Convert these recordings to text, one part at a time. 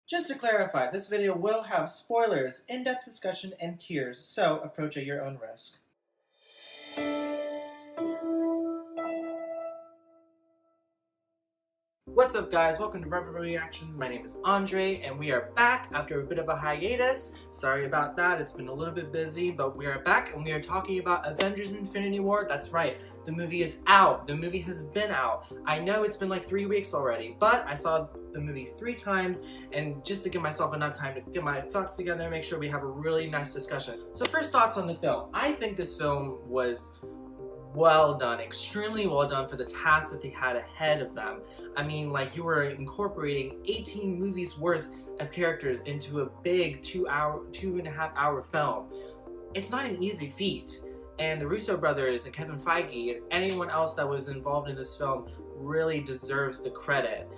Just to clarify, this video will have spoilers, in-depth discussion, and tears, so approach at your own risk. What's up, guys? Welcome to Brother Reactions. My name is Andre, and we are back after a bit of a hiatus. Sorry about that, it's been a little bit busy, but we are back and we are talking about Avengers Infinity War. That's right, the movie is out. The movie has been out. I know it's been like 3 weeks already, but I saw the movie 3 times, and just to give myself enough time to get my thoughts together and make sure we have a really nice discussion. So first thoughts on the film. I think this film was well done, extremely well done for the task that they had ahead of them. I mean, like, you were incorporating 18 movies worth of characters into a big 2.5 hour film. It's not an easy feat. And the Russo brothers and Kevin Feige and anyone else that was involved in this film really deserves the credit.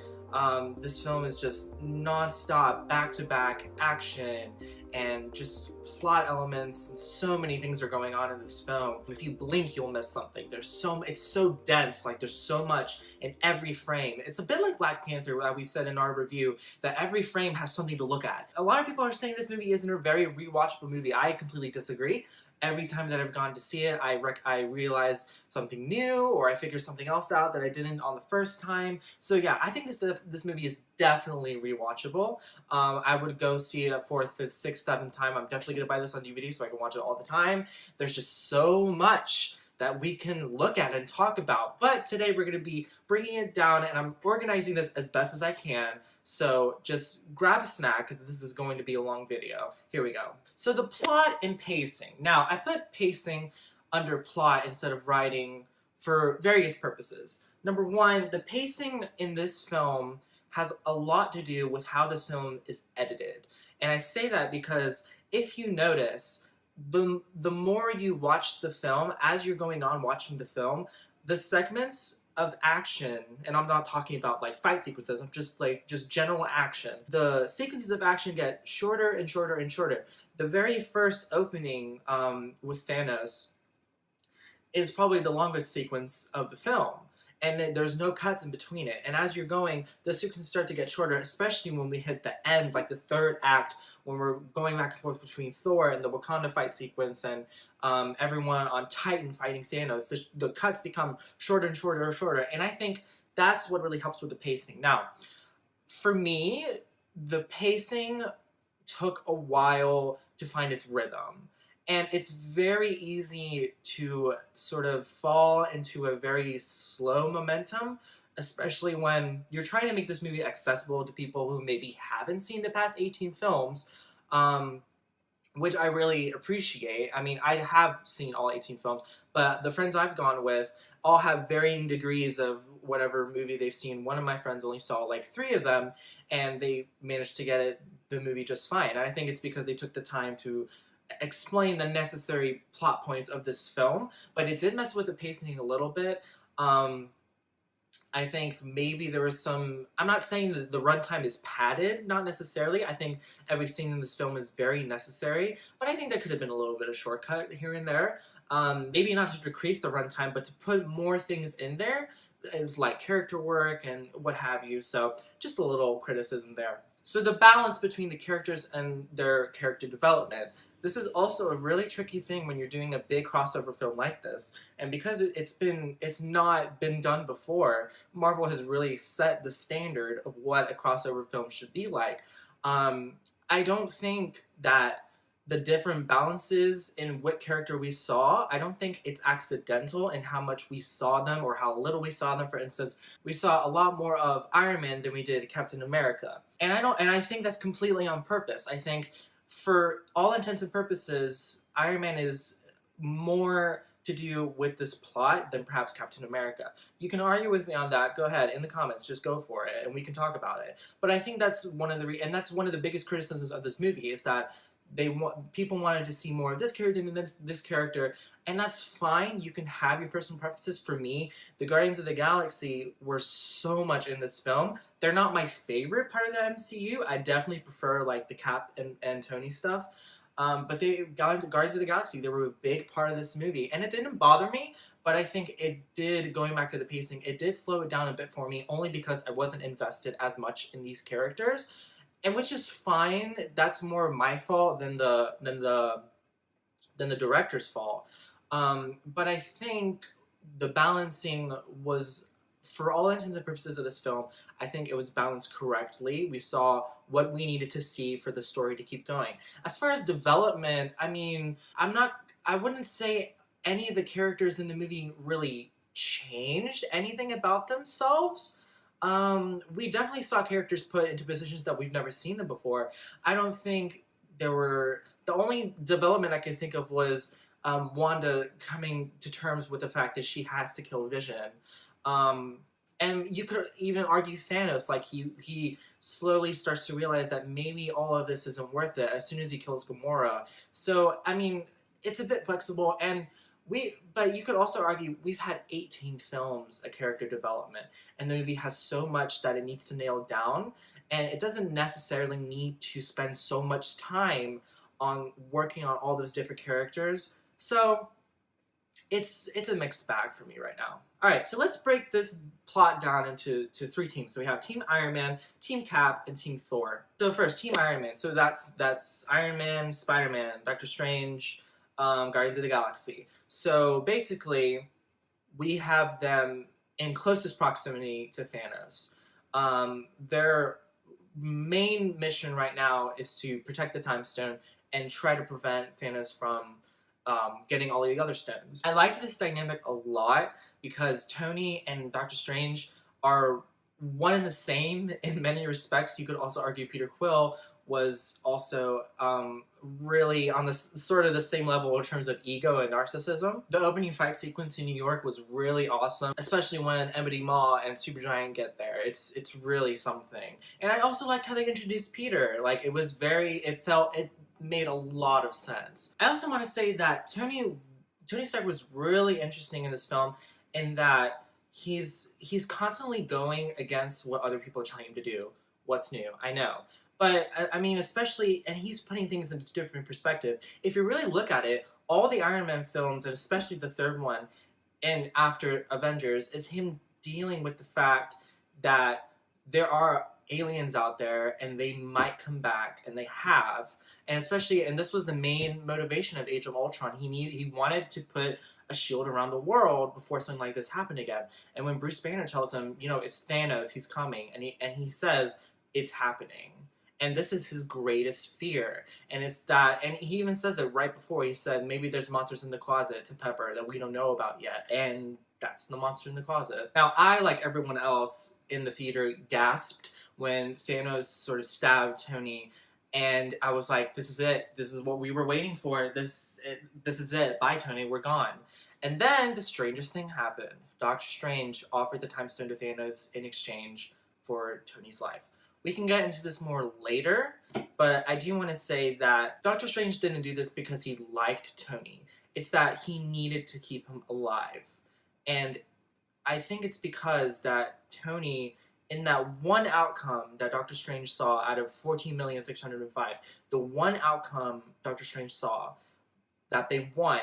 This film is just non-stop, back-to-back action and just plot elements, and so many things are going on in this film. If you blink, you'll miss something. It's so dense, like there's so much in every frame. It's a bit like Black Panther, that we said in our review, that every frame has something to look at. A lot of people are saying this movie isn't a very rewatchable movie. I completely disagree. Every time that I've gone to see it, I realize something new, or I figure something else out that I didn't on the first time. So yeah, I think this movie is definitely rewatchable. I would go see it a 4th, 5th, 6th, 7th time. I'm definitely gonna buy this on DVD so I can watch it all the time. There's just so much that we can look at and talk about. But today we're going to be bringing it down, and I'm organizing this as best as I can. So just grab a snack, because this is going to be a long video. Here we go. So the plot and pacing. Now, I put pacing under plot instead of writing for various purposes. Number one, the pacing in this film has a lot to do with how this film is edited. And I say that because if you notice, the more you watch the film, as you're going on watching the film, the segments of action, and I'm not talking about like fight sequences, I'm just general action. The sequences of action get shorter and shorter and shorter. The very first opening with Thanos is probably the longest sequence of the film. And there's no cuts in between it. And as you're going, the sequences start to get shorter, especially when we hit the end, like the 3rd act, when we're going back and forth between Thor and the Wakanda fight sequence and everyone on Titan fighting Thanos. The cuts become shorter and shorter and shorter. And I think that's what really helps with the pacing. Now, for me, the pacing took a while to find its rhythm. And it's very easy to sort of fall into a very slow momentum, especially when you're trying to make this movie accessible to people who maybe haven't seen the past 18 films, which I really appreciate. I mean, I have seen all 18 films, but the friends I've gone with all have varying degrees of whatever movie they've seen. One of my friends only saw like 3 of them, and they managed to get the movie just fine. And I think it's because they took the time to explain the necessary plot points of this film, but it did mess with the pacing a little bit. I think maybe there was some... I'm not saying that the runtime is padded, not necessarily. I think every scene in this film is very necessary, but I think that could have been a little bit of shortcut here and there. Maybe not to decrease the runtime, but to put more things in there. It was like character work and what have you, so just a little criticism there. So the balance between the characters and their character development. This is also a really tricky thing when you're doing a big crossover film like this, and because it's not been done before, Marvel has really set the standard of what a crossover film should be like. I don't think that the different balances in what character we saw, I don't think it's accidental in how much we saw them or how little we saw them. For instance, we saw a lot more of Iron Man than we did Captain America. And I think that's completely on purpose. I think for all intents and purposes, Iron Man is more to do with this plot than perhaps Captain America. You can argue with me on that. Go ahead in the comments, just go for it, and we can talk about it. But I think that's one of the biggest criticisms of this movie, is that people wanted to see more of this character than this character, and that's fine. You can have your personal preferences. For me, the Guardians of the Galaxy were so much in this film. They're not my favorite part of the MCU. I definitely prefer like the Cap and Tony stuff. But Guardians of the Galaxy, they were a big part of this movie, and it didn't bother me. But I think it did, going back to the pacing, it did slow it down a bit for me, only because I wasn't invested as much in these characters. and which is fine. That's more my fault than the director's fault. But I think the balancing was, for all intents and purposes of this film, I think it was balanced correctly. We saw what we needed to see for the story to keep going. As far as development, I mean, I wouldn't say any of the characters in the movie really changed anything about themselves. We definitely saw characters put into positions that we've never seen them before. I don't think there were the only development I could think of was Wanda coming to terms with the fact that she has to kill Vision. Um, and you could even argue Thanos, like he slowly starts to realize that maybe all of this isn't worth it as soon as he kills Gamora. So I mean, it's a bit flexible, and but you could also argue we've had 18 films of character development, and the movie has so much that it needs to nail down, and it doesn't necessarily need to spend so much time on working on all those different characters. So it's a mixed bag for me right now. All right, so let's break this plot down into three teams. So we have Team Iron Man, Team Cap, and Team Thor. So first, Team Iron Man. So that's Iron Man, Spider-Man, Doctor Strange, Guardians of the Galaxy. So basically, we have them in closest proximity to Thanos. Their main mission right now is to protect the Time Stone and try to prevent Thanos from getting all the other stones. I liked this dynamic a lot because Tony and Doctor Strange are one and the same in many respects. You could also argue Peter Quill was also really on the sort of the same level in terms of ego and narcissism. The opening fight sequence in New York was really awesome, especially when Ebony Maw and Supergiant get there. It's really something. And I also liked how they introduced Peter. Like, it made a lot of sense. I also want to say that Tony Stark was really interesting in this film in that he's constantly going against what other people are telling him to do. What's new? I know. But, I mean, especially, and he's putting things into different perspective. If you really look at it, all the Iron Man films, and especially the third one, and after Avengers, is him dealing with the fact that there are aliens out there, and they might come back, and they have. And especially, and this was the main motivation of Age of Ultron, he wanted to put a shield around the world before something like this happened again. And when Bruce Banner tells him, you know, it's Thanos, he's coming, and he says, it's happening. And this is his greatest fear. And it's that, and he even says it right before. He said, maybe there's monsters in the closet to Pepper that we don't know about yet. And that's the monster in the closet. Now, I, like everyone else in the theater, gasped when Thanos sort of stabbed Tony. And I was like, this is it. This is what we were waiting for. This is it. Bye, Tony. We're gone. And then the strangest thing happened. Doctor Strange offered the Time Stone to Thanos in exchange for Tony's life. We can get into this more later, but I do want to say that Doctor Strange didn't do this because he liked Tony. It's that he needed to keep him alive. And I think it's because that Tony, in that one outcome that Doctor Strange saw out of 14,605,000, the one outcome Doctor Strange saw that they won,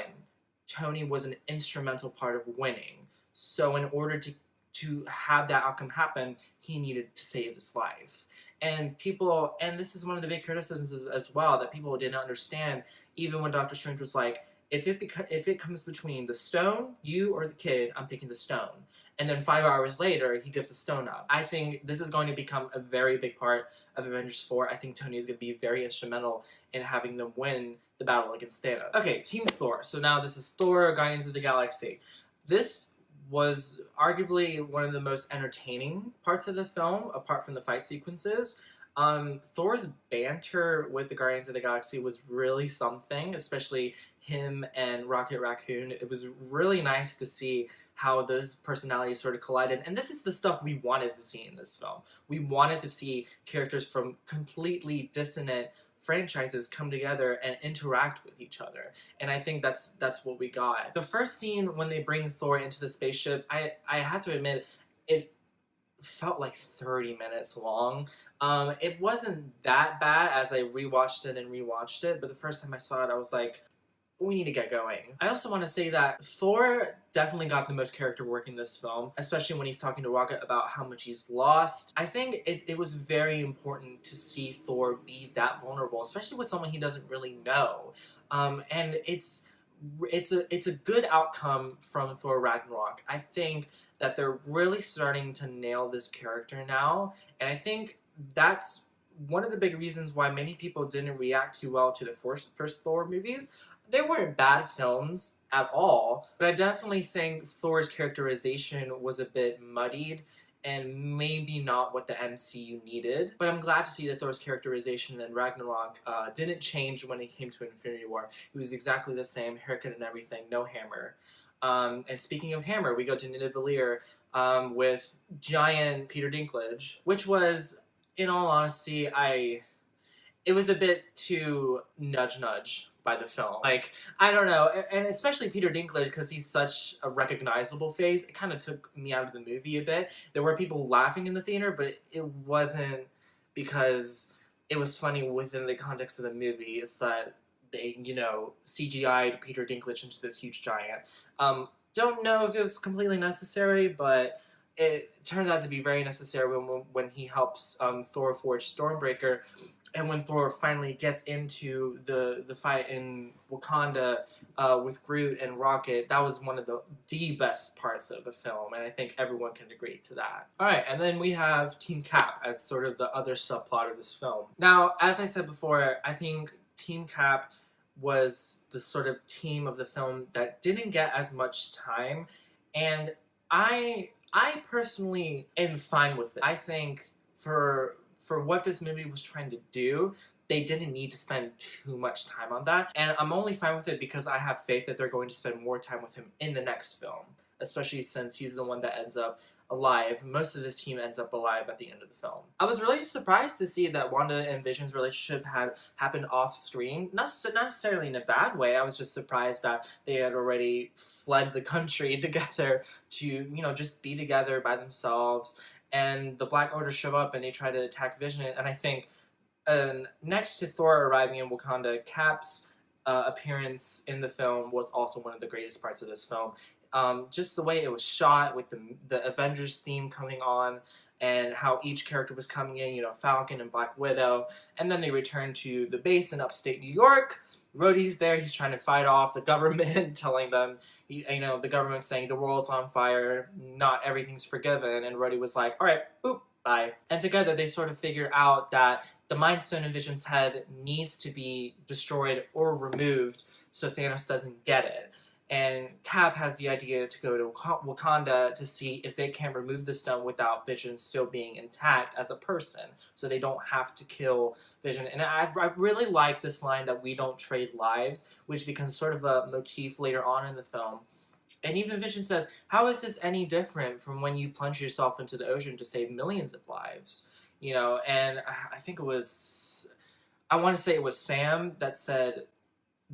Tony was an instrumental part of winning. So in order to have that outcome happen, he needed to save his life. And this is one of the big criticisms as well, that people didn't understand, even when Doctor Strange was like, if it comes between the stone, you or the kid, I'm picking the stone. And then 5 hours later, he gives the stone up. I think this is going to become a very big part of Avengers 4. I think Tony is going to be very instrumental in having them win the battle against Thanos. Okay, Team Thor. So now this is Thor, Guardians of the Galaxy. This was arguably one of the most entertaining parts of the film, apart from the fight sequences. Thor's banter with the Guardians of the Galaxy was really something, especially him and Rocket Raccoon. It was really nice to see how those personalities sort of collided. And this is the stuff we wanted to see in this film. We wanted to see characters from completely dissonant franchises come together and interact with each other. And I think that's what we got. The first scene when they bring Thor into the spaceship, I have to admit, it felt like 30 minutes long. It wasn't that bad as I rewatched it, but the first time I saw it, I was like, we need to get going. I also want to say that Thor definitely got the most character work in this film, especially when he's talking to Rocket about how much he's lost. I think it was very important to see Thor be that vulnerable, especially with someone he doesn't really know. And it's a good outcome from Thor Ragnarok. I think that they're really starting to nail this character now, and I think that's one of the big reasons why many people didn't react too well to the first Thor movies. They weren't bad films at all, but I definitely think Thor's characterization was a bit muddied and maybe not what the MCU needed. But I'm glad to see that Thor's characterization in Ragnarok didn't change when it came to Infinity War. He was exactly the same, haircut and everything, no hammer. And speaking of hammer, we go to Nineveh with giant Peter Dinklage, which was, in all honesty, it was a bit too nudge by the film. Like, I don't know, and especially Peter Dinklage, because he's such a recognizable face, it kind of took me out of the movie a bit. There were people laughing in the theater, but it wasn't because it was funny within the context of the movie. It's that they, CGI'd Peter Dinklage into this huge giant. Don't know if it was completely necessary, but it turned out to be very necessary when he helps Thor forge Stormbreaker, and when Thor finally gets into the fight in Wakanda with Groot and Rocket. That was one of the best parts of the film, and I think everyone can agree to that. Alright, and then we have Team Cap as sort of the other subplot of this film. Now, as I said before, I think Team Cap was the sort of team of the film that didn't get as much time, and I personally am fine with it. I think for what this movie was trying to do, they didn't need to spend too much time on that, and I'm only fine with it because I have faith that they're going to spend more time with him in the next film, especially since he's the one that ends up alive. Most of his team ends up alive at the end of the film. I was really surprised to see that Wanda and Vision's relationship had happened off screen. Not necessarily in a bad way. I was just surprised that they had already fled the country together to, just be together by themselves. And the Black Order show up and they try to attack Vision. And I think next to Thor arriving in Wakanda, Cap's appearance in the film was also one of the greatest parts of this film. Just the way it was shot with the Avengers theme coming on and how each character was coming in, Falcon and Black Widow. And then they return to the base in upstate New York. Rhodey's there, he's trying to fight off the government, telling them, the government's saying the world's on fire, not everything's forgiven. And Rhodey was like, all right, boop, bye. And together they sort of figure out that the Mind Stone in Vision's head needs to be destroyed or removed so Thanos doesn't get it. And Cap has the idea to go to Wakanda to see if they can remove the stone without Vision still being intact as a person, so they don't have to kill Vision. And I really like this line that we don't trade lives, which becomes sort of a motif later on in the film. And even Vision says, how is this any different from when you plunge yourself into the ocean to save millions of lives? And I think it was, I want to say it was Sam that said,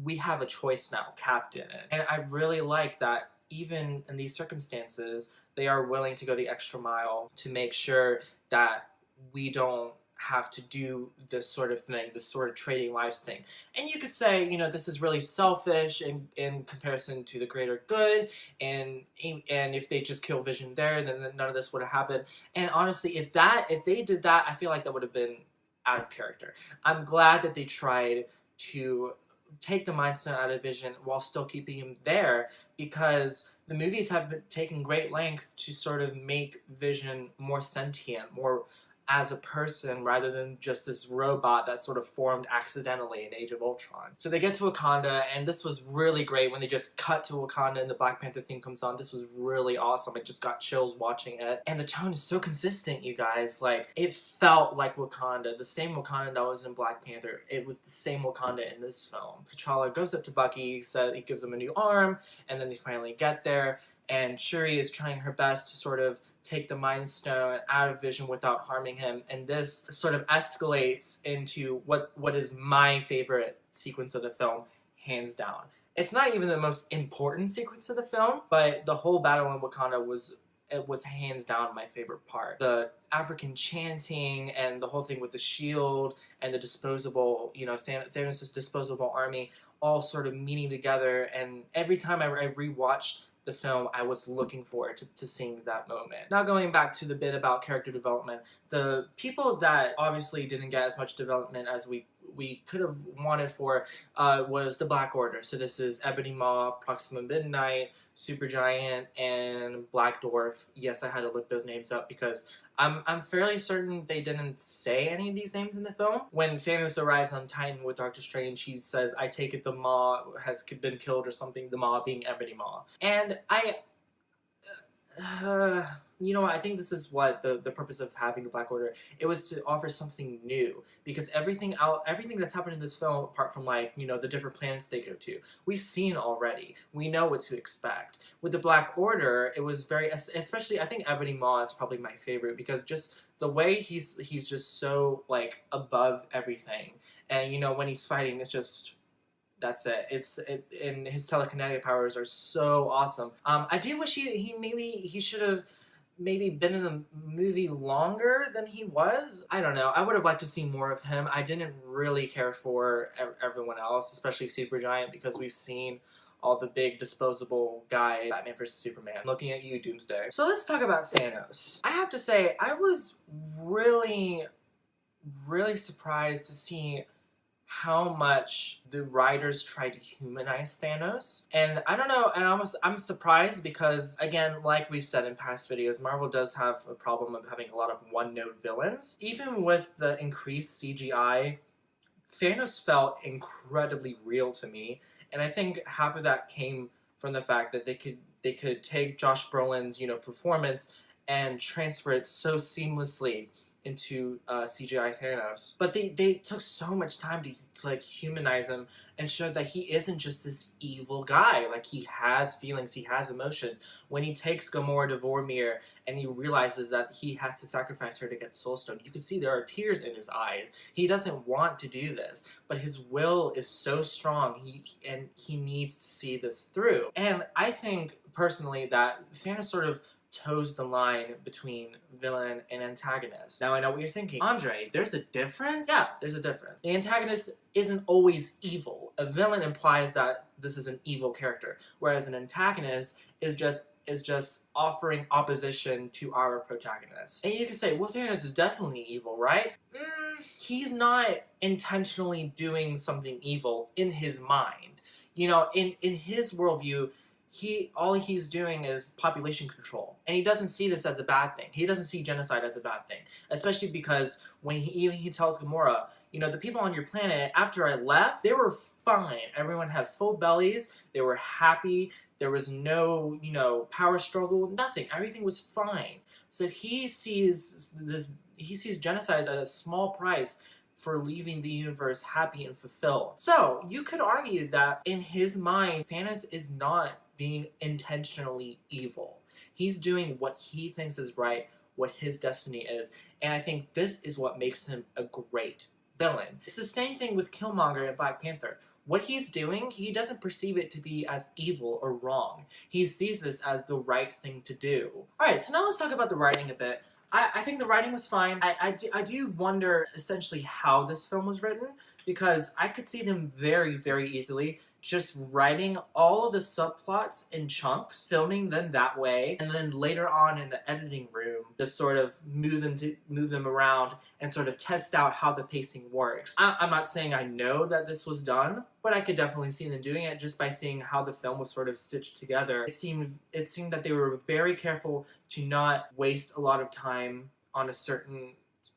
we have a choice now, Cap didn't. And I really like that even in these circumstances, they are willing to go the extra mile to make sure that we don't have to do this sort of thing, this sort of trading lives thing. And you could say, this is really selfish in comparison to the greater good, and if they just kill Vision there, then none of this would have happened. And honestly, if they did that, I feel like that would have been out of character. I'm glad that they tried to take the Mind Stone out of Vision while still keeping him there, because the movies have taken great length to sort of make Vision more sentient, more as a person rather than just this robot that sort of formed accidentally in Age of Ultron. So they get to Wakanda, and this was really great when they just cut to Wakanda and the Black Panther theme comes on. This was really awesome. I just got chills watching it. And the tone is so consistent, you guys. Like, it felt like Wakanda. The same Wakanda that was in Black Panther. It was the same Wakanda in this film. T'Challa goes up to Bucky, he gives him a new arm, and then they finally get there. And Shuri is trying her best to sort of take the Mind Stone out of Vision without harming him, and this sort of escalates into what is my favorite sequence of the film, hands down. It's not even the most important sequence of the film, but the whole battle in Wakanda was it was hands down my favorite part. The African chanting and the whole thing with the shield and the disposable, you know, Thanos' disposable army all sort of meeting together, and every time I rewatched the film, I was looking forward to seeing that moment. Now going back to the bit about character development, the people that obviously didn't get as much development as we could have wanted for was the Black Order. So this is Ebony Maw, Proxima Midnight, Supergiant, and Black Dwarf. Yes, I had to look those names up because I'm fairly certain they didn't say any of these names in the film. When Thanos arrives on Titan with Doctor Strange, he says, "I take it the Maw has been killed," or something, the Maw being Ebony Maw. And you know what, I think this is what the purpose of having the Black Order, it was to offer something new, because everything that's happened in this film, apart from, like, you know, the different planets they go to, we've seen already. We know what to expect. With the Black Order, it was very, especially, I think Ebony Maw is probably my favorite, because just the way he's just so, like, above everything, and, you know, when he's fighting, it's just, that's it. And his telekinetic powers are so awesome. I do wish he should have maybe been in the movie longer than he was. I don't know. I would have liked to see more of him. I didn't really care for everyone else, especially Supergiant, because we've seen all the big disposable guys, Batman vs. Superman. Looking at you, Doomsday. So let's talk about Thanos. I have to say, I was really, really surprised to see how much the writers tried to humanize Thanos. And I don't know, and I'm surprised because, again, like we've said in past videos, Marvel does have a problem of having a lot of one-note villains. Even with the increased CGI, Thanos felt incredibly real to me, and I think half of that came from the fact that they could take Josh Brolin's, you know, performance and transfer it so seamlessly into CGI Thanos. But they took so much time to like humanize him and show that he isn't just this evil guy. Like, he has feelings, he has emotions. When he takes Gamora to Vormir and he realizes that he has to sacrifice her to get the Soul Stone, you can see there are tears in his eyes. He doesn't want to do this, but his will is so strong, he needs to see this through. And I think, personally, that Thanos sort of toes the line between villain and antagonist. Now I know what you're thinking. Andre, there's a difference? Yeah, there's a difference. The antagonist isn't always evil. A villain implies that this is an evil character, whereas an antagonist is just offering opposition to our protagonist. And you can say, well, Thanos is definitely evil, right? He's not intentionally doing something evil in his mind. You know, in his worldview, all he's doing is population control. And he doesn't see this as a bad thing. He doesn't see genocide as a bad thing. Especially because when he tells Gamora, you know, the people on your planet, after I left, they were fine. Everyone had full bellies. They were happy. There was no, you know, power struggle, nothing. Everything was fine. So he sees genocide as a small price for leaving the universe happy and fulfilled. So you could argue that in his mind, Thanos is not being intentionally evil. He's doing what he thinks is right, what his destiny is, and I think this is what makes him a great villain. It's the same thing with Killmonger and Black Panther. What he's doing, he doesn't perceive it to be as evil or wrong. He sees this as the right thing to do. Alright, so now let's talk about the writing a bit. I think the writing was fine. I do wonder essentially how this film was written, because I could see them very, very easily just writing all of the subplots in chunks, filming them that way, and then later on in the editing room, just sort of move them around and sort of test out how the pacing works. I'm not saying I know that this was done, but I could definitely see them doing it just by seeing how the film was sort of stitched together. It seemed that they were very careful to not waste a lot of time on a certain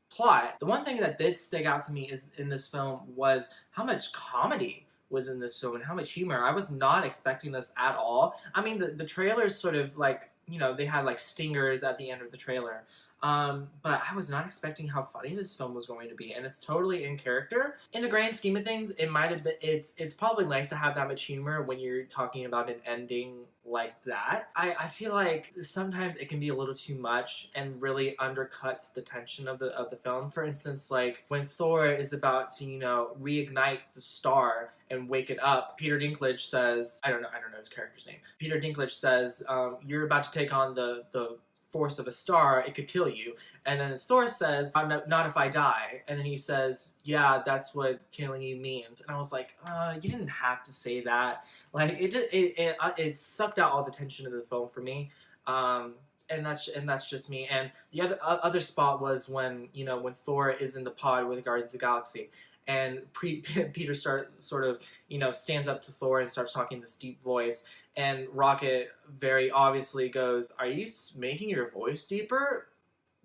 plot. The one thing that did stick out to me in this film was how much comedy was in this film and how much humor. I was not expecting this at all. I mean, the trailers sort of, like, you know, they had like stingers at the end of the trailer. But I was not expecting how funny this film was going to be, and it's totally in character. In the grand scheme of things, it might have been, it's probably nice to have that much humor when you're talking about an ending like that. I feel like sometimes it can be a little too much and really undercuts the tension of the film. For instance, like when Thor is about to, you know, reignite the star and wake it up, Peter Dinklage says, I don't know his character's name. Peter Dinklage says, you're about to take on the force of a star, it could kill you. And then Thor says, not if I die. And then he says, yeah, that's what killing you means. And I was like, you didn't have to say that. Like, it sucked out all the tension of the film for me. And that's just me. And the other spot was when, you know, when Thor is in the pod with Guardians of the Galaxy, and Peter sort of, you know, stands up to Thor and starts talking this deep voice, and Rocket very obviously goes, "Are you making your voice deeper?"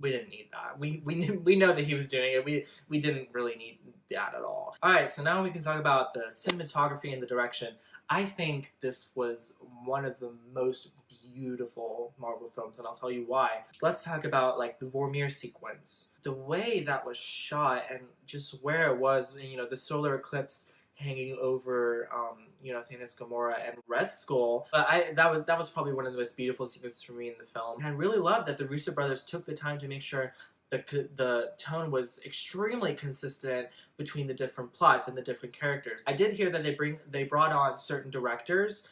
We didn't need that. We know that he was doing it. We didn't really need that at all. All right, so now we can talk about the cinematography and the direction. I think this was one of the most beautiful Marvel films, and I'll tell you why. Let's talk about like the Vormir sequence. The way that was shot and just where it was, you know, the solar eclipse hanging over, you know, Thanos, Gamora, and Red Skull. But that was probably one of the most beautiful sequences for me in the film. And I really love that the Russo brothers took the time to make sure the tone was extremely consistent between the different plots and the different characters. I did hear that they brought on certain directors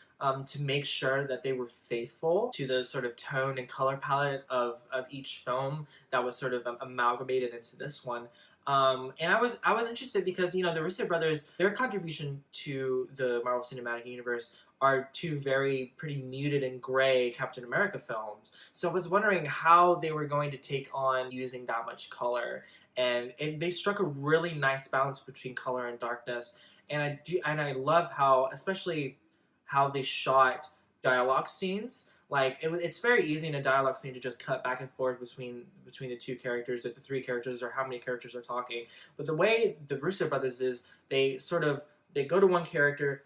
to make sure that they were faithful to the sort of tone and color palette of each film that was sort of amalgamated into this one. And I was interested because, you know, the Russo brothers, their contribution to the Marvel Cinematic Universe are two pretty muted and gray Captain America films. So I was wondering how they were going to take on using that much color, and they struck a really nice balance between color and darkness. And I love how, especially how they shot dialogue scenes. Like, it's very easy in a dialogue scene to just cut back and forth between the two characters, or the three characters, or how many characters are talking. But the way the Russo brothers is, they go to one character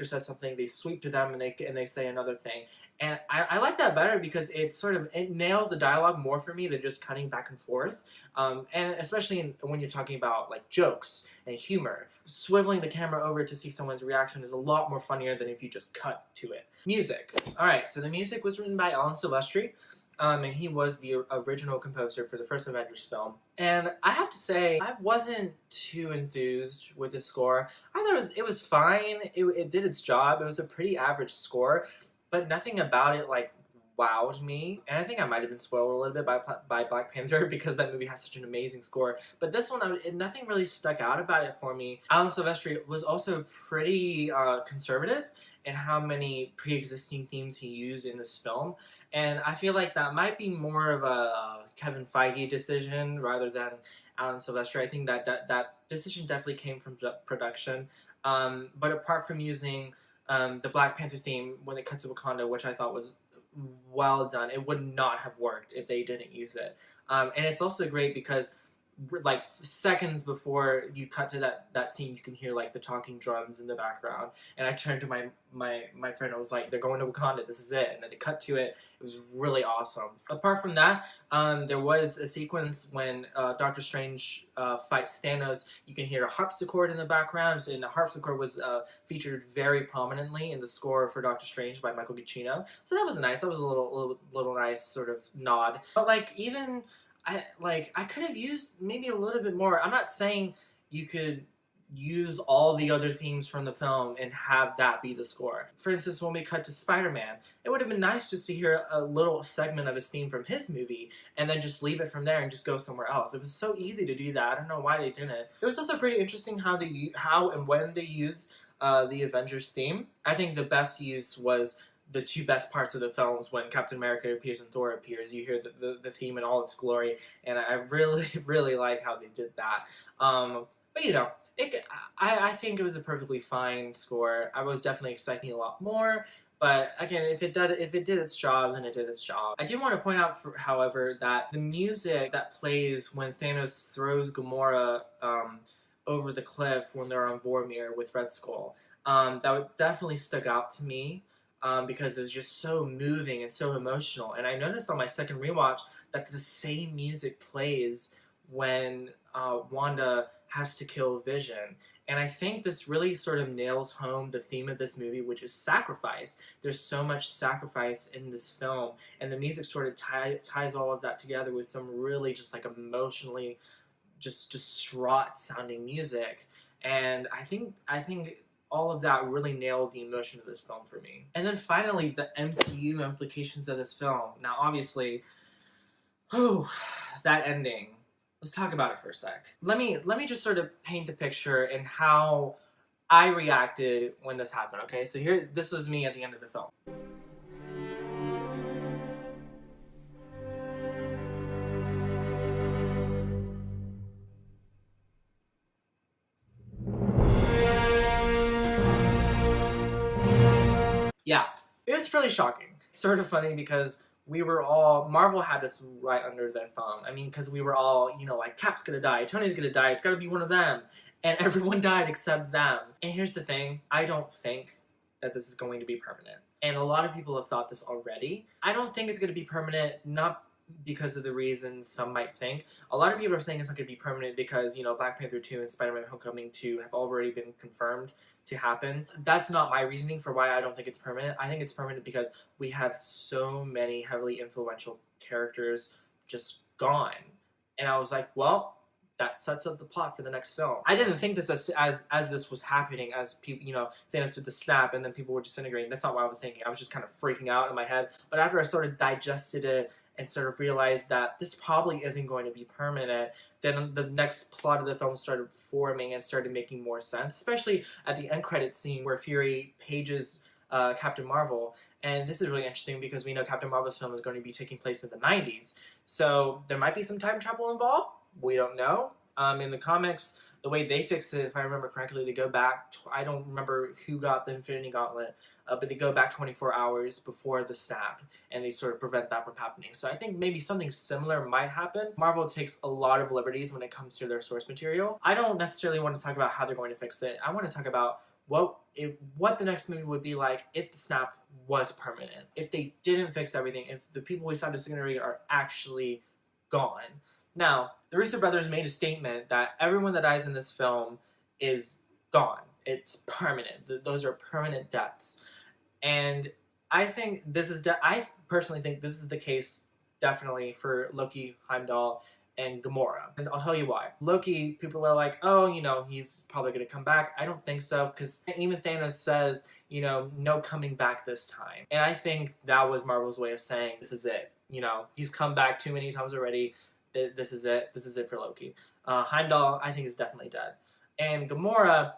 says something, they sweep to them, and they say another thing. And I like that better because it nails the dialogue more for me than just cutting back and forth. And especially when you're talking about like jokes and humor, swiveling the camera over to see someone's reaction is a lot more funnier than if you just cut to it. Music. All right, so the music was written by Alan Silvestri. And he was the original composer for the first Avengers film. And I have to say, I wasn't too enthused with the score. I thought it was fine. It did its job. It was a pretty average score, but nothing about it like wowed me. And I think I might have been spoiled a little bit by Black Panther because that movie has such an amazing score. But this one, nothing really stuck out about it for me. Alan Silvestri was also pretty conservative in how many pre-existing themes he used in this film. And I feel like that might be more of a Kevin Feige decision rather than Alan Silvestri. I think that decision definitely came from production. But apart from using the Black Panther theme when it cut to Wakanda, which I thought was well done, it would not have worked if they didn't use it. And it's also great because like seconds before you cut to that scene, you can hear like the talking drums in the background, and I turned to my friend, I was like, they're going to Wakanda, this is it. And then they cut to it. It was really awesome. Apart from that, there was a sequence when Doctor Strange fights Thanos. You can hear a harpsichord in the background, and the harpsichord was featured very prominently in the score for Doctor Strange by Michael Giacchino. So that was nice. That was a little nice sort of nod. But like, even I could have used maybe a little bit more. I'm not saying you could use all the other themes from the film and have that be the score. For instance, when we cut to Spider-Man, it would have been nice just to hear a little segment of his theme from his movie and then just leave it from there and just go somewhere else. It was so easy to do that. I don't know why they didn't. It was also pretty interesting how and when they used the Avengers theme. I think the best use was the two best parts of the films when Captain America appears and Thor appears. You hear the theme in all its glory, and I really, really like how they did that. But you know, I think it was a perfectly fine score. I was definitely expecting a lot more, but again, if it did its job, then it did its job. I do want to point out, however, that the music that plays when Thanos throws Gamora over the cliff when they're on Vormir with Red Skull, that definitely stuck out to me. Because it was just so moving and so emotional. And I noticed on my second rewatch that the same music plays when Wanda has to kill Vision. And I think this really sort of nails home the theme of this movie, which is sacrifice. There's so much sacrifice in this film, and the music sort of ties all of that together with some really just like emotionally just distraught sounding music. And I think all of that really nailed the emotion of this film for me. And then finally, the MCU implications of this film. Now, obviously, Oh, that ending. Let's talk about it for a sec. Let me just sort of paint the picture and how I reacted when this happened. Okay, so here, this was me at the end of the film. Yeah, it was pretty shocking. It's sort of funny because we were all, Marvel had us right under their thumb. I mean, because we were all, like, Cap's gonna die, Tony's gonna die, it's gotta be one of them. And everyone died except them. And here's the thing, I don't think that this is going to be permanent. And a lot of people have thought this already. I don't think it's gonna be permanent, not because of the reasons some might think. A lot of people are saying it's not going to be permanent because, Black Panther 2 and Spider-Man Homecoming 2 have already been confirmed to happen. That's not my reasoning for why I don't think it's permanent. I think it's permanent because we have so many heavily influential characters just gone. And I was like, well, that sets up the plot for the next film. I didn't think this as this was happening, as people, Thanos did the snap and then people were disintegrating. That's not what I was thinking. I was just kind of freaking out in my head. But after I sort of digested it and sort of realized that this probably isn't going to be permanent, then the next plot of the film started forming and started making more sense, especially at the end credit scene where Fury pages Captain Marvel. And this is really interesting because we know Captain Marvel's film is going to be taking place in the 90s. So there might be some time travel involved. We don't know. In the comics, the way they fix it, if I remember correctly, they go back, I don't remember who got the Infinity Gauntlet, but they go back 24 hours before the snap, and they sort of prevent that from happening. So I think maybe something similar might happen. Marvel takes a lot of liberties when it comes to their source material. I don't necessarily want to talk about how they're going to fix it. I want to talk about what the next movie would be like if the snap was permanent. If they didn't fix everything, if the people we saw disintegrate are actually gone. Now, the Russo brothers made a statement that everyone that dies in this film is gone. It's permanent. Those are permanent deaths. And I think this is, I personally think this is the case definitely for Loki, Heimdall, and Gamora. And I'll tell you why. Loki, people are like, oh, he's probably going to come back. I don't think so, because even Thanos says, no coming back this time. And I think that was Marvel's way of saying, this is it. He's come back too many times already. This is it. This is it for Loki. Heimdall, I think, is definitely dead. And Gamora,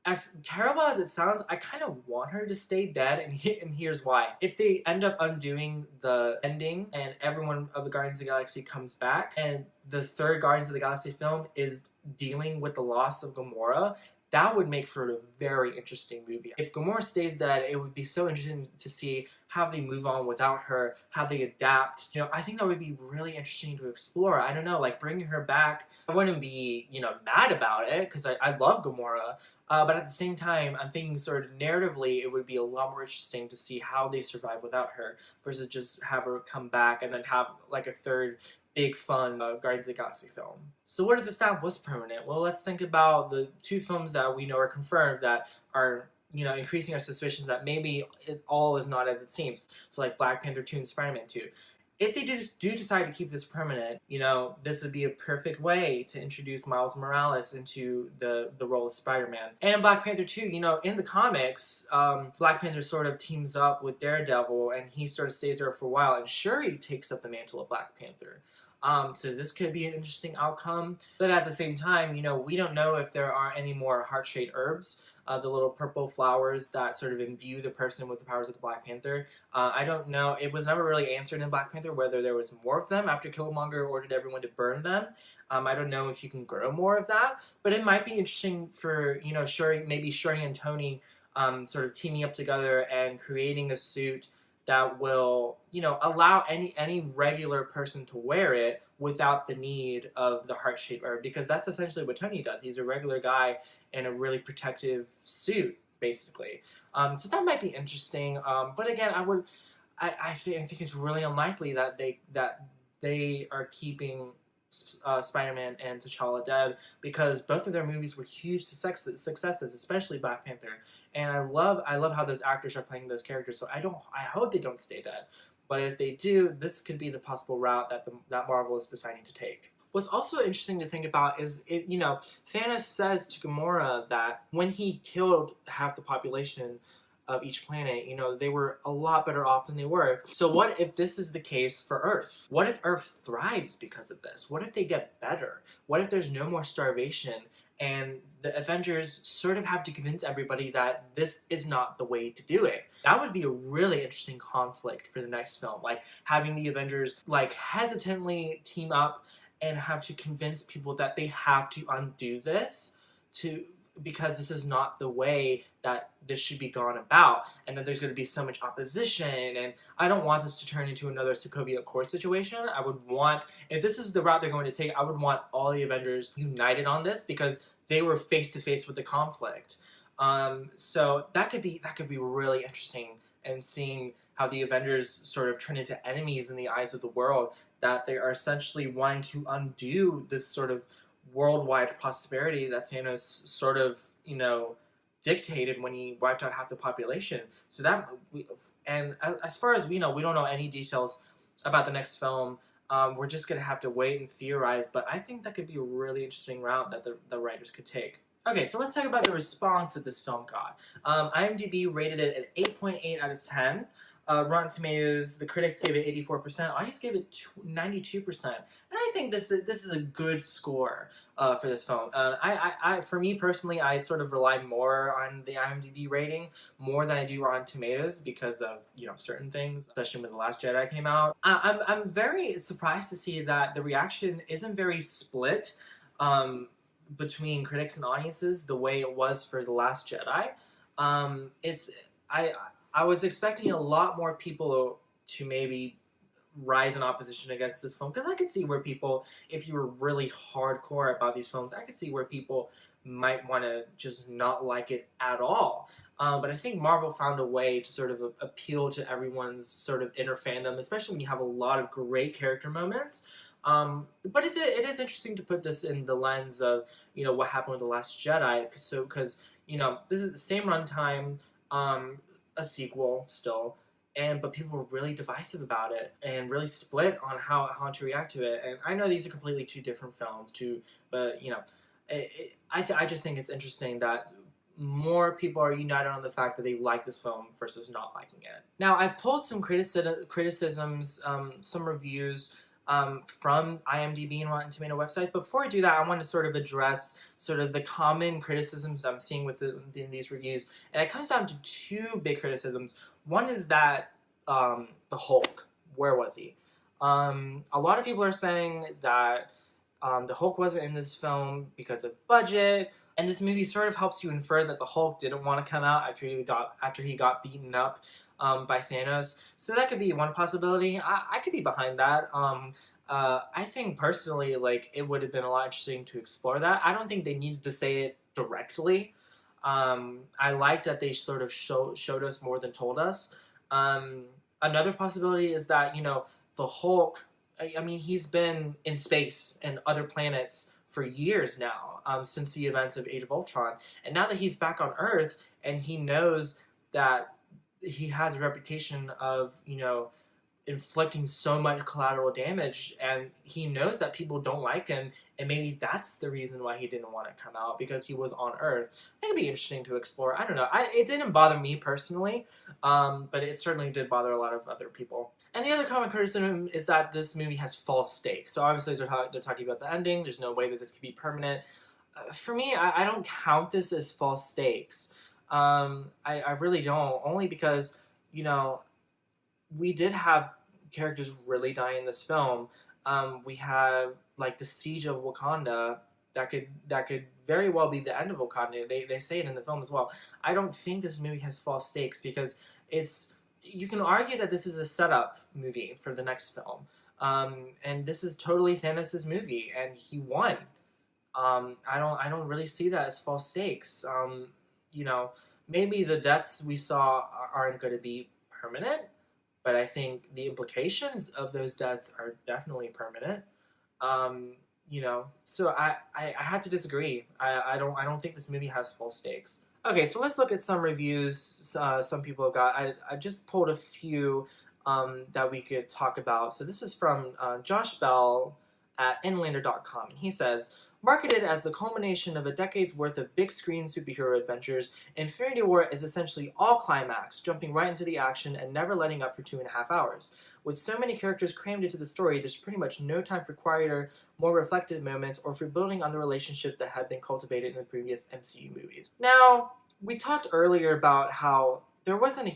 as terrible as it sounds, I kind of want her to stay dead, and here's why. If they end up undoing the ending and everyone of the Guardians of the Galaxy comes back, and the third Guardians of the Galaxy film is dealing with the loss of Gamora, that would make for a very interesting movie. If Gamora stays dead, it would be so interesting to see how they move on without her, how they adapt. I think that would be really interesting to explore. I don't know, like bringing her back, I wouldn't be, mad about it because I love Gamora. But at the same time, I'm thinking sort of narratively, it would be a lot more interesting to see how they survive without her versus just have her come back and then have like a third big fun Guardians of the Galaxy film. So what if the snap was permanent? Well, let's think about the two films that we know are confirmed that are, increasing our suspicions that maybe it all is not as it seems. So like Black Panther 2 and Spider-Man 2. If they do decide to keep this permanent, this would be a perfect way to introduce Miles Morales into the role of Spider-Man. And in Black Panther 2, in the comics, Black Panther sort of teams up with Daredevil, and he sort of stays there for a while, and Shuri takes up the mantle of Black Panther. So this could be an interesting outcome. But at the same time, we don't know if there are any more heart-shaped herbs, the little purple flowers that sort of imbue the person with the powers of the Black Panther. I don't know. It was never really answered in Black Panther whether there was more of them after Killmonger ordered everyone to burn them. I don't know if you can grow more of that, but it might be interesting for, maybe Shuri and Tony sort of teaming up together and creating a suit that will, allow any regular person to wear it without the need of the heart-shaped herb, because that's essentially what Tony does. He's a regular guy in a really protective suit, basically. So that might be interesting. But again, I think it's really unlikely that they are keeping Spider-Man and T'Challa dead, because both of their movies were huge successes, especially Black Panther. And I love how those actors are playing those characters. So I hope they don't stay dead. But if they do, this could be the possible route that Marvel is deciding to take. What's also interesting to think about is, Thanos says to Gamora that when he killed half the population, of each planet, you know, they were a lot better off than they were. So what if this is the case for Earth? What if Earth thrives because of this? What if they get better? What if there's no more starvation and the Avengers sort of have to convince everybody that this is not the way to do it? That would be a really interesting conflict for the next film, like having the Avengers like hesitantly team up and have to convince people that they have to undo this to because this is not the way that this should be gone about, and that there's going to be so much opposition, and I don't want this to turn into another Sokovia Accord situation. I would want, if this is the route they're going to take, I would want all the Avengers united on this because they were face to face with the conflict. So that could be really interesting, and seeing how the Avengers sort of turn into enemies in the eyes of the world, that they are essentially wanting to undo this sort of worldwide prosperity that Thanos sort of, you know, dictated when he wiped out half the population. So that, and as far as we know, we don't know any details about the next film. We're just gonna have to wait and theorize, but I think that could be a really interesting route that the writers could take. Okay, so let's talk about the response that this film got. IMDb rated it at 8.8 out of 10. Rotten Tomatoes, the critics gave it 84%. Audience gave it 92%. And I think this is a good score for this film. For me personally, I sort of rely more on the IMDb rating more than I do Rotten Tomatoes because of, you know, certain things, especially when The Last Jedi came out. I'm very surprised to see that the reaction isn't very split between critics and audiences the way it was for The Last Jedi. I was expecting a lot more people to maybe rise in opposition against this film, because I could see where people, if you were really hardcore about these films, I could see where people might want to just not like it at all. But I think Marvel found a way to sort of appeal to everyone's sort of inner fandom, especially when you have a lot of great character moments. But it is interesting to put this in the lens of, you know, what happened with The Last Jedi. So, because, you know, this is the same runtime, a sequel still, but people were really divisive about it and really split on how to react to it. And I know these are completely two different films, but you know, I just think it's interesting that more people are united on the fact that they like this film versus not liking it. Now, I pulled some criticisms, some reviews from IMDb and Rotten Tomato websites. Before I do that, I want to sort of address sort of the common criticisms I'm seeing within these reviews. And it comes down to two big criticisms. One is that the Hulk, where was he? A lot of people are saying that the Hulk wasn't in this film because of budget, and this movie sort of helps you infer that the Hulk didn't want to come out after he got beaten up by Thanos. So that could be one possibility. I could be behind that. I think personally, like, it would have been a lot interesting to explore that. I don't think they needed to say it directly. I like that they sort of showed us more than told us. Another possibility is that, you know, the Hulk, I mean, he's been in space and other planets for years now, since the events of Age of Ultron. And now that he's back on Earth and he knows that he has a reputation of, you know, inflicting so much collateral damage, and he knows that people don't like him, and maybe that's the reason why he didn't want to come out, because he was on Earth. I think it'd be interesting to explore. I don't know. It didn't bother me personally, but it certainly did bother a lot of other people. And the other common criticism is that this movie has false stakes. So obviously they're talking about the ending. There's no way that this could be permanent. For me, I don't count this as false stakes. I really don't. Only because, you know, we did have characters really die in this film. We have, like, the siege of Wakanda. That could very well be the end of Wakanda. They say it in the film as well. I don't think this movie has false stakes, because you can argue that this is a setup movie for the next film. And this is totally Thanos' movie, and he won. I don't really see that as false stakes. You know, maybe the deaths we saw aren't going to be permanent, but I think the implications of those deaths are definitely permanent. You know, so I have to disagree. I don't think this movie has false stakes. Okay, so let's look at some reviews some people have got. I just pulled a few that we could talk about. So this is from Josh Bell at Inlander.com. And he says, Marketed as the culmination of a decade's worth of big screen superhero adventures, Infinity War is essentially all climax, jumping right into the action and never letting up for 2.5 hours. With so many characters crammed into the story, there's pretty much no time for quieter, more reflective moments or for building on the relationship that had been cultivated in the previous MCU movies. Now, we talked earlier about how there wasn't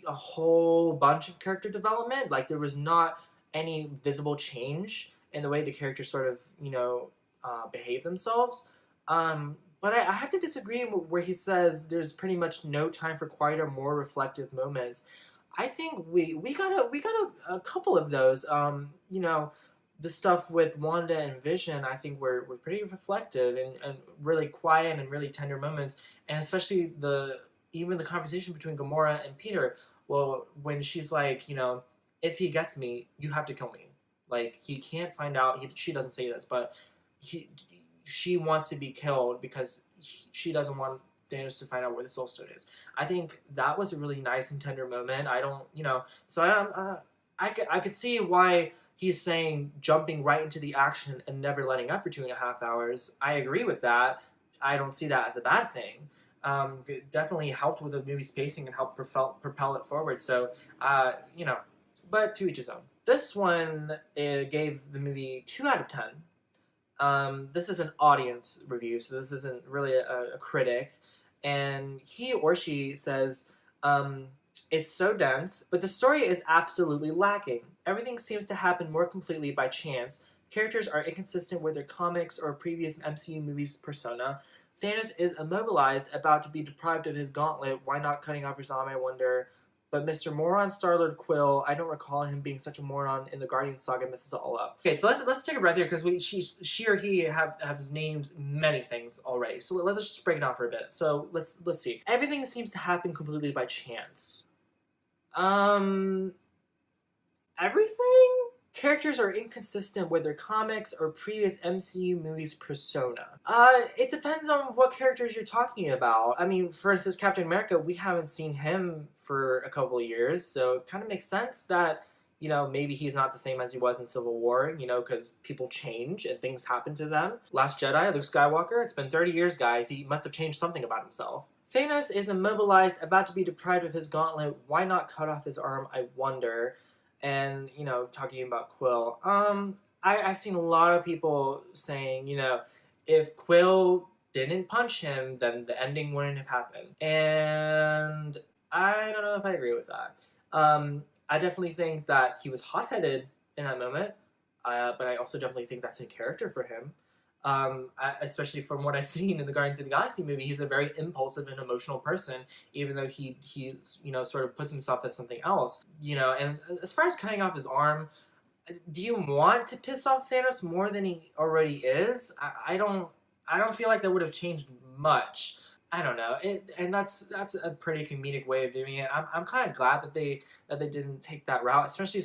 a whole bunch of character development. Like, there was not any visible change in the way the characters sort of, behave themselves. But I have to disagree where he says there's pretty much no time for quieter, more reflective moments. I think we got a couple of those. The stuff with Wanda and Vision, I think were pretty reflective and really quiet and really tender moments, and especially even the conversation between Gamora and Peter. Well, when she's like, if he gets me, you have to kill me. Like, he can't find out. She doesn't say this, but she wants to be killed because she doesn't want Thanos to find out where the Soul Stone is. I think that was a really nice and tender moment. I don't, so I could see why he's saying jumping right into the action and never letting up for 2.5 hours. I agree with that. I don't see that as a bad thing. It definitely helped with the movie's pacing and helped propel it forward. So, but to each his own. This one gave the movie 2 out of 10. This is an audience review, so this isn't really a critic. And he or she says, it's so dense, but the story is absolutely lacking. Everything seems to happen more completely by chance. Characters are inconsistent with their comics or previous MCU movies' persona. Thanos is immobilized, about to be deprived of his gauntlet. Why not cutting off his arm, I wonder? But Mr. Moron Star-Lord Quill, I don't recall him being such a moron in the Guardian saga, messes it all up. Okay, so let's take a breath here, because she or he have named many things already. So let's just break it down for a bit. So let's see. Everything seems to happen completely by chance. Everything? Characters are inconsistent with their comics or previous MCU movies' persona. It depends on what characters you're talking about. I mean, for instance, Captain America, we haven't seen him for a couple of years, so it kind of makes sense that, maybe he's not the same as he was in Civil War, because people change and things happen to them. Last Jedi, Luke Skywalker, it's been 30 years, guys. He must have changed something about himself. Thanos is immobilized, about to be deprived of his gauntlet. Why not cut off his arm, I wonder? And, talking about Quill, I've seen a lot of people saying, if Quill didn't punch him, then the ending wouldn't have happened. And I don't know if I agree with that. I definitely think that he was hot-headed in that moment, but I also definitely think that's in character for him. Especially from what I've seen in the Guardians of the Galaxy movie, he's a very impulsive and emotional person, even though he sort of puts himself as something else. And as far as cutting off his arm, do you want to piss off Thanos more than he already is? I don't feel like that would have changed much. I don't know. And that's a pretty comedic way of doing it. I'm kind of glad that they didn't take that route, especially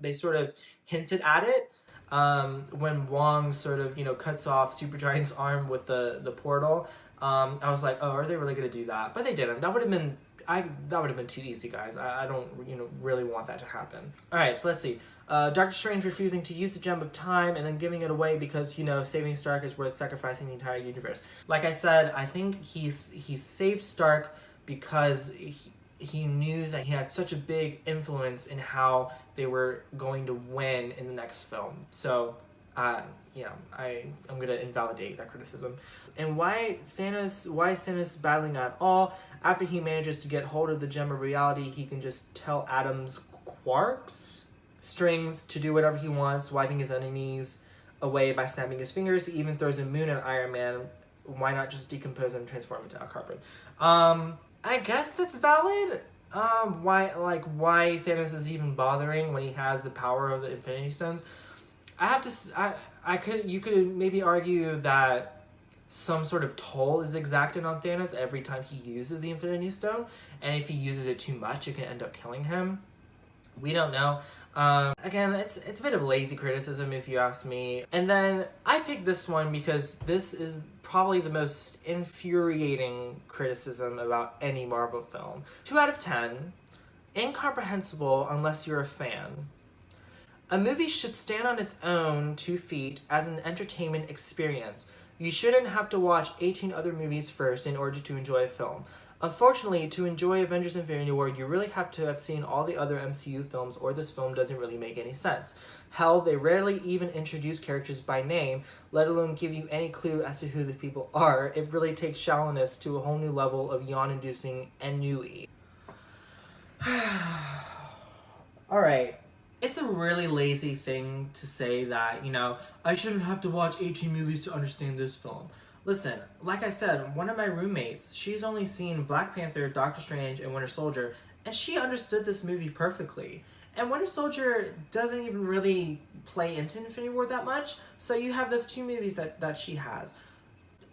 they sort of hinted at it. When Wong sort of, cuts off Supergiant's arm with the portal, I was like, oh, are they really going to do that? But they didn't. That would have been too easy, guys. I don't, really want that to happen. Alright, so let's see. Doctor Strange refusing to use the Gem of Time and then giving it away because, saving Stark is worth sacrificing the entire universe. Like I said, I think he saved Stark because he knew that he had such a big influence in how they were going to win in the next film. So, I'm going to invalidate that criticism. And why is Thanos battling at all? After he manages to get hold of the Gem of Reality, he can just tell Atom's quarks strings to do whatever he wants, wiping his enemies away by snapping his fingers. He even throws a moon at Iron Man. Why not just decompose and transform into a carpet? I guess that's valid. Why Thanos is even bothering when he has the power of the Infinity Stones? You could maybe argue that some sort of toll is exacted on Thanos every time he uses the Infinity Stone, and if he uses it too much, it can end up killing him. We don't know. Again, it's a bit of lazy criticism if you ask me. And then I picked this one because this is probably the most infuriating criticism about any Marvel film. 2 out of 10. Incomprehensible unless you're a fan. A movie should stand on its own 2 feet as an entertainment experience. You shouldn't have to watch 18 other movies first in order to enjoy a film. Unfortunately, to enjoy Avengers Infinity War, you really have to have seen all the other MCU films, or this film doesn't really make any sense. Hell, they rarely even introduce characters by name, let alone give you any clue as to who the people are. It really takes shallowness to a whole new level of yawn-inducing ennui. Alright. It's a really lazy thing to say that, I shouldn't have to watch 18 movies to understand this film. Listen, like I said, one of my roommates, she's only seen Black Panther, Doctor Strange, and Winter Soldier, and she understood this movie perfectly. And Winter Soldier doesn't even really play into Infinity War that much, so you have those 2 movies that she has.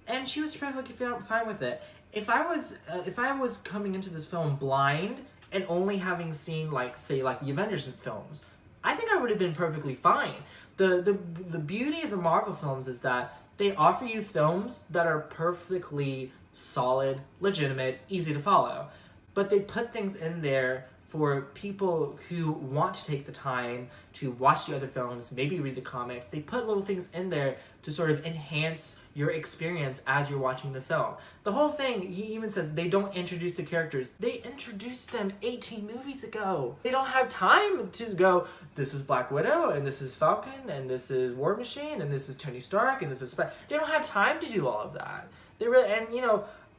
And she was perfectly fine with it. If I was coming into this film blind and only having seen, the Avengers films, I think I would have been perfectly fine. The beauty of the Marvel films is that they offer you films that are perfectly solid, legitimate, easy to follow. But they put things in there for people who want to take the time to watch the other films, maybe read the comics. They put little things in there to sort of enhance your experience as you're watching the film. The whole thing, he even says they don't introduce the characters. They introduced them 18 movies ago. They don't have time to go, this is Black Widow, and this is Falcon, and this is War Machine, and this is Tony Stark, and this is They don't have time to do all of that. They really, and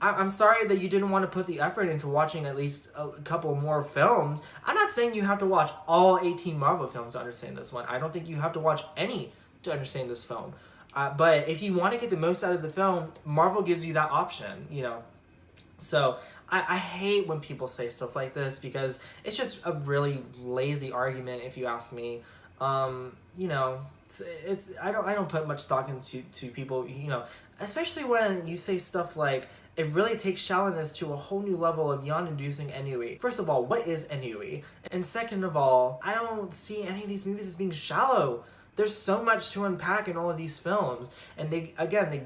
I'm sorry that you didn't want to put the effort into watching at least a couple more films. I'm not saying you have to watch all 18 Marvel films to understand this one. I don't think you have to watch any to understand this film. But if you want to get the most out of the film, Marvel gives you that option, So I hate when people say stuff like this because it's just a really lazy argument, if you ask me. I don't put much stock into people, especially when you say stuff like, it really takes shallowness to a whole new level of yawn-inducing ennui. First of all, what is ennui? And second of all, I don't see any of these movies as being shallow. There's so much to unpack in all of these films. And they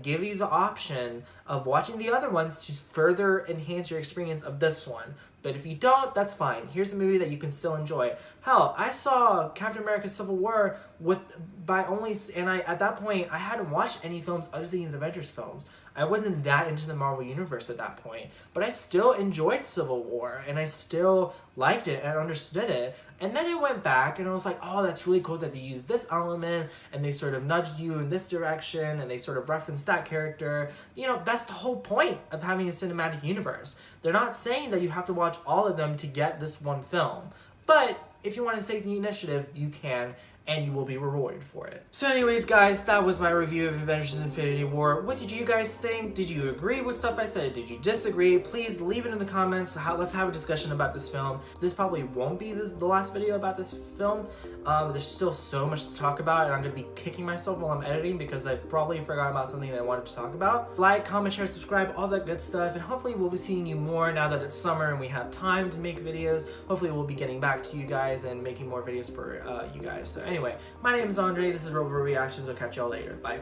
give you the option of watching the other ones to further enhance your experience of this one. But if you don't, that's fine. Here's a movie that you can still enjoy. Hell, I saw Captain America Civil War at that point, I hadn't watched any films other than the Avengers films. I wasn't that into the Marvel Universe at that point. But I still enjoyed Civil War, and I still liked it and understood it. And then I went back, and I was like, oh, that's really cool that they used this element, and they sort of nudged you in this direction, and they sort of referenced that character. That's the whole point of having a cinematic universe. They're not saying that you have to watch all of them to get this one film. But if you want to take the initiative, you can, and you will be rewarded for it. So anyways, guys, that was my review of Avengers Infinity War. What did you guys think? Did you agree with stuff I said? Did you disagree? Please leave it in the comments. Let's have a discussion about this film. This probably won't be the last video about this film. There's still so much to talk about, and I'm going to be kicking myself while I'm editing because I probably forgot about something that I wanted to talk about. Like, comment, share, subscribe, all that good stuff, and hopefully we'll be seeing you more now that it's summer and we have time to make videos. Hopefully we'll be getting back to you guys and making more videos for you guys. So anyway, my name is Andre, this is Rover Reactions, I'll catch y'all later, bye.